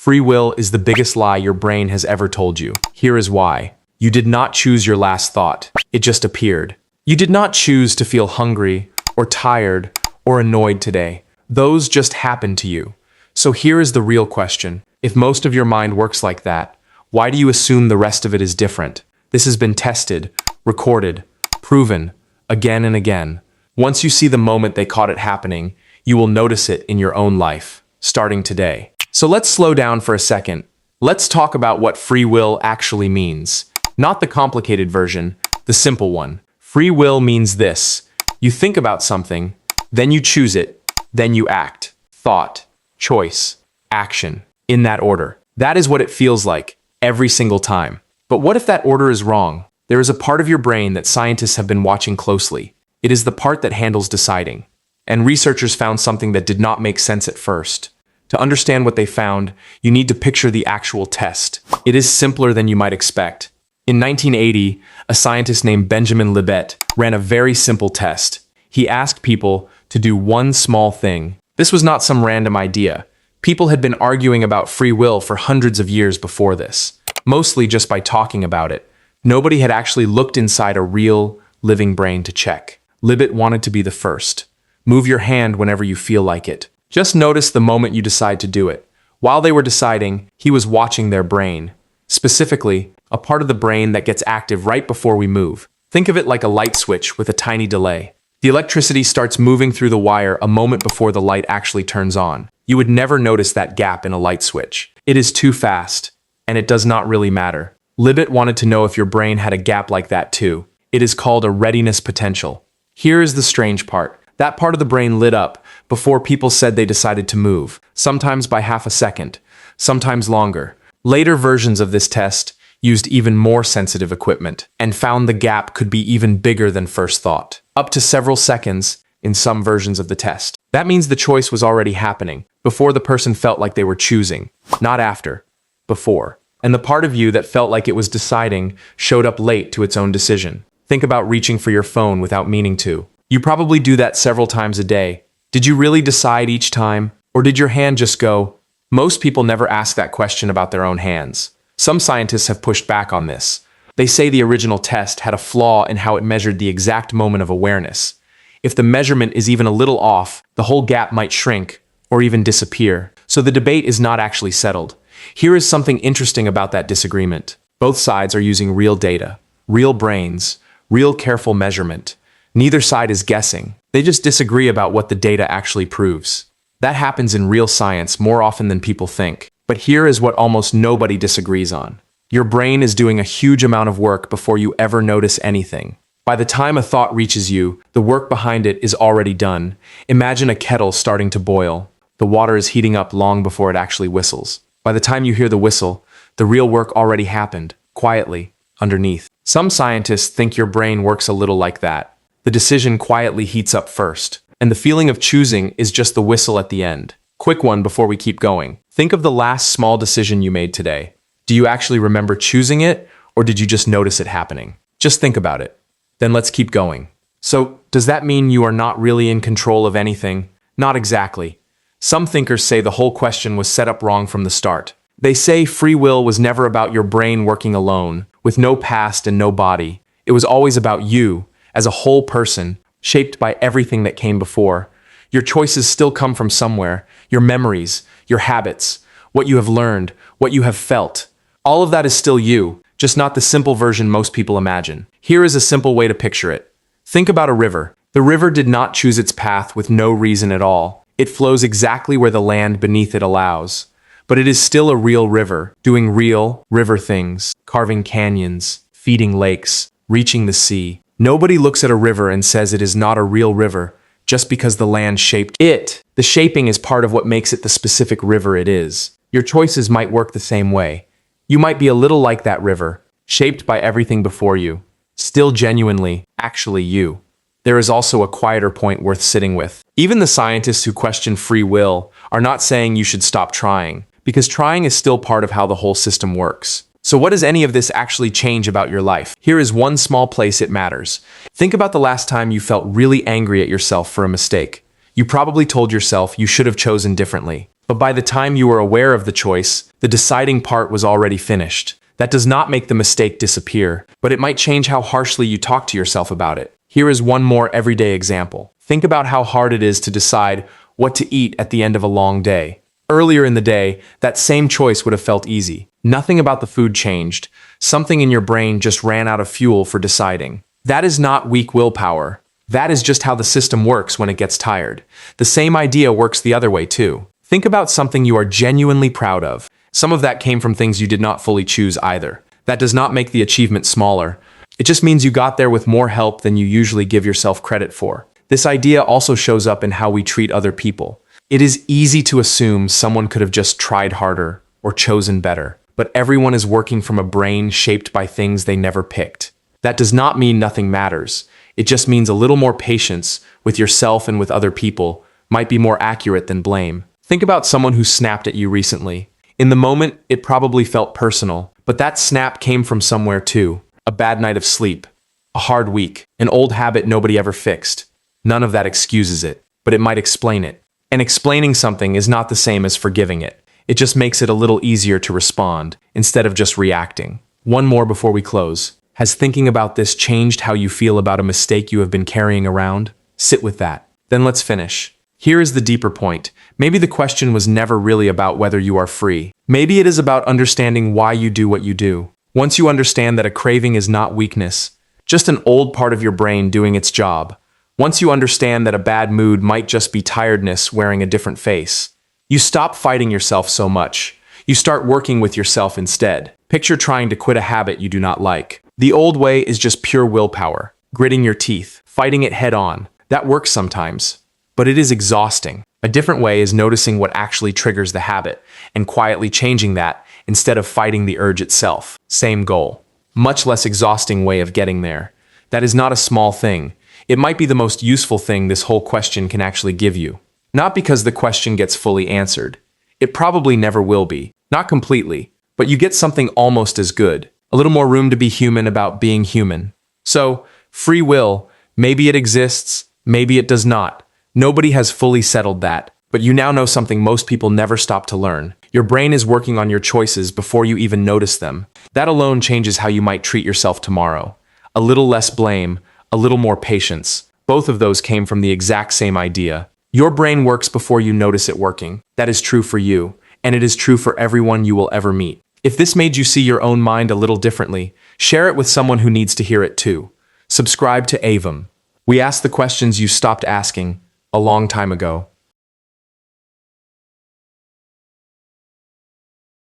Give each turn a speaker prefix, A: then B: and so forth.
A: Free will is the biggest lie your brain has ever told you. Here is why. You did not choose your last thought. It just appeared. You did not choose to feel hungry, or tired, or annoyed today. Those just happened to you. So here is the real question. If most of your mind works like that, why do you assume the rest of it is different? This has been tested, recorded, proven, again and again. Once you see the moment they caught it happening, you will notice it in your own life, starting today. So let's slow down for a second. Let's talk about what free will actually means. Not the complicated version, the simple one. Free will means this. You think about something, then you choose it, then you act. Thought, choice, action, in that order. That is what it feels like every single time. But what if that order is wrong? There is a part of your brain that scientists have been watching closely. It is the part that handles deciding. And researchers found something that did not make sense at first. To understand what they found, you need to picture the actual test. It is simpler than you might expect. In 1980, a scientist named Benjamin Libet ran a very simple test. He asked people to do one small thing. This was not some random idea. People had been arguing about free will for hundreds of years before this, mostly just by talking about it. Nobody had actually looked inside a real, living brain to check. Libet wanted to be the first. Move your hand whenever you feel like it. Just notice the moment you decide to do it. While they were deciding, he was watching their brain. Specifically, a part of the brain that gets active right before we move. Think of it like a light switch with a tiny delay. The electricity starts moving through the wire a moment before the light actually turns on. You would never notice that gap in a light switch. It is too fast, and it does not really matter. Libet wanted to know if your brain had a gap like that too. It is called a readiness potential. Here is the strange part. That part of the brain lit up before people said they decided to move, sometimes by half a second, sometimes longer. Later versions of this test used even more sensitive equipment and found the gap could be even bigger than first thought, up to several seconds in some versions of the test. That means the choice was already happening before the person felt like they were choosing, not after, before. And the part of you that felt like it was deciding showed up late to its own decision. Think about reaching for your phone without meaning to. You probably do that several times a day. Did you really decide each time? Or did your hand just go? Most people never ask that question about their own hands. Some scientists have pushed back on this. They say the original test had a flaw in how it measured the exact moment of awareness. If the measurement is even a little off, the whole gap might shrink or even disappear. So the debate is not actually settled. Here is something interesting about that disagreement. Both sides are using real data, real brains, real careful measurement. Neither side is guessing. They just disagree about what the data actually proves. That happens in real science more often than people think. But here is what almost nobody disagrees on. Your brain is doing a huge amount of work before you ever notice anything. By the time a thought reaches you, the work behind it is already done. Imagine a kettle starting to boil. The water is heating up long before it actually whistles. By the time you hear the whistle, the real work already happened, quietly, underneath. Some scientists think your brain works a little like that. The decision quietly heats up first, and the feeling of choosing is just the whistle at the end. Quick one before we keep going. Think of the last small decision you made today. Do you actually remember choosing it, or did you just notice it happening? Just think about it. Then let's keep going. So, does that mean you are not really in control of anything? Not exactly. Some thinkers say the whole question was set up wrong from the start. They say free will was never about your brain working alone, with no past and no body. It was always about you, as a whole person, shaped by everything that came before. Your choices still come from somewhere, your memories, your habits, what you have learned, what you have felt. All of that is still you, just not the simple version most people imagine. Here is a simple way to picture it. Think about a river. The river did not choose its path with no reason at all. It flows exactly where the land beneath it allows. But it is still a real river, doing real river things, carving canyons, feeding lakes, reaching the sea. Nobody looks at a river and says it is not a real river just because the land shaped it. The shaping is part of what makes it the specific river it is. Your choices might work the same way. You might be a little like that river, shaped by everything before you, still genuinely, actually you. There is also a quieter point worth sitting with. Even the scientists who question free will are not saying you should stop trying, because trying is still part of how the whole system works. So what does any of this actually change about your life? Here is one small place it matters. Think about the last time you felt really angry at yourself for a mistake. You probably told yourself you should have chosen differently. But by the time you were aware of the choice, the deciding part was already finished. That does not make the mistake disappear, but it might change how harshly you talk to yourself about it. Here is one more everyday example. Think about how hard it is to decide what to eat at the end of a long day. Earlier in the day, that same choice would have felt easy. Nothing about the food changed. Something in your brain just ran out of fuel for deciding. That is not weak willpower. That is just how the system works when it gets tired. The same idea works the other way too. Think about something you are genuinely proud of. Some of that came from things you did not fully choose either. That does not make the achievement smaller. It just means you got there with more help than you usually give yourself credit for. This idea also shows up in how we treat other people. It is easy to assume someone could have just tried harder or chosen better, but everyone is working from a brain shaped by things they never picked. That does not mean nothing matters. It just means a little more patience with yourself and with other people might be more accurate than blame. Think about someone who snapped at you recently. In the moment, it probably felt personal, but that snap came from somewhere too. A bad night of sleep, a hard week, an old habit nobody ever fixed. None of that excuses it, but it might explain it. And explaining something is not the same as forgiving it. It just makes it a little easier to respond, instead of just reacting. One more before we close. Has thinking about this changed how you feel about a mistake you have been carrying around? Sit with that. Then let's finish. Here is the deeper point. Maybe the question was never really about whether you are free. Maybe it is about understanding why you do what you do. Once you understand that a craving is not weakness, just an old part of your brain doing its job. Once you understand that a bad mood might just be tiredness wearing a different face, you stop fighting yourself so much. You start working with yourself instead. Picture trying to quit a habit you do not like. The old way is just pure willpower, gritting your teeth, fighting it head on. That works sometimes, but it is exhausting. A different way is noticing what actually triggers the habit and quietly changing that instead of fighting the urge itself. Same goal. Much less exhausting way of getting there. That is not a small thing. It might be the most useful thing this whole question can actually give you. Not because the question gets fully answered. It probably never will be. Not completely. But you get something almost as good. A little more room to be human about being human. So, free will, maybe it exists, maybe it does not. Nobody has fully settled that. But you now know something most people never stop to learn. Your brain is working on your choices before you even notice them. That alone changes how you might treat yourself tomorrow. A little less blame, a little more patience. Both of those came from the exact same idea. Your brain works before you notice it working. That is true for you, and it is true for everyone you will ever meet. If this made you see your own mind a little differently, share it with someone who needs to hear it too. Subscribe to Avum. We ask the questions you stopped asking a long time ago.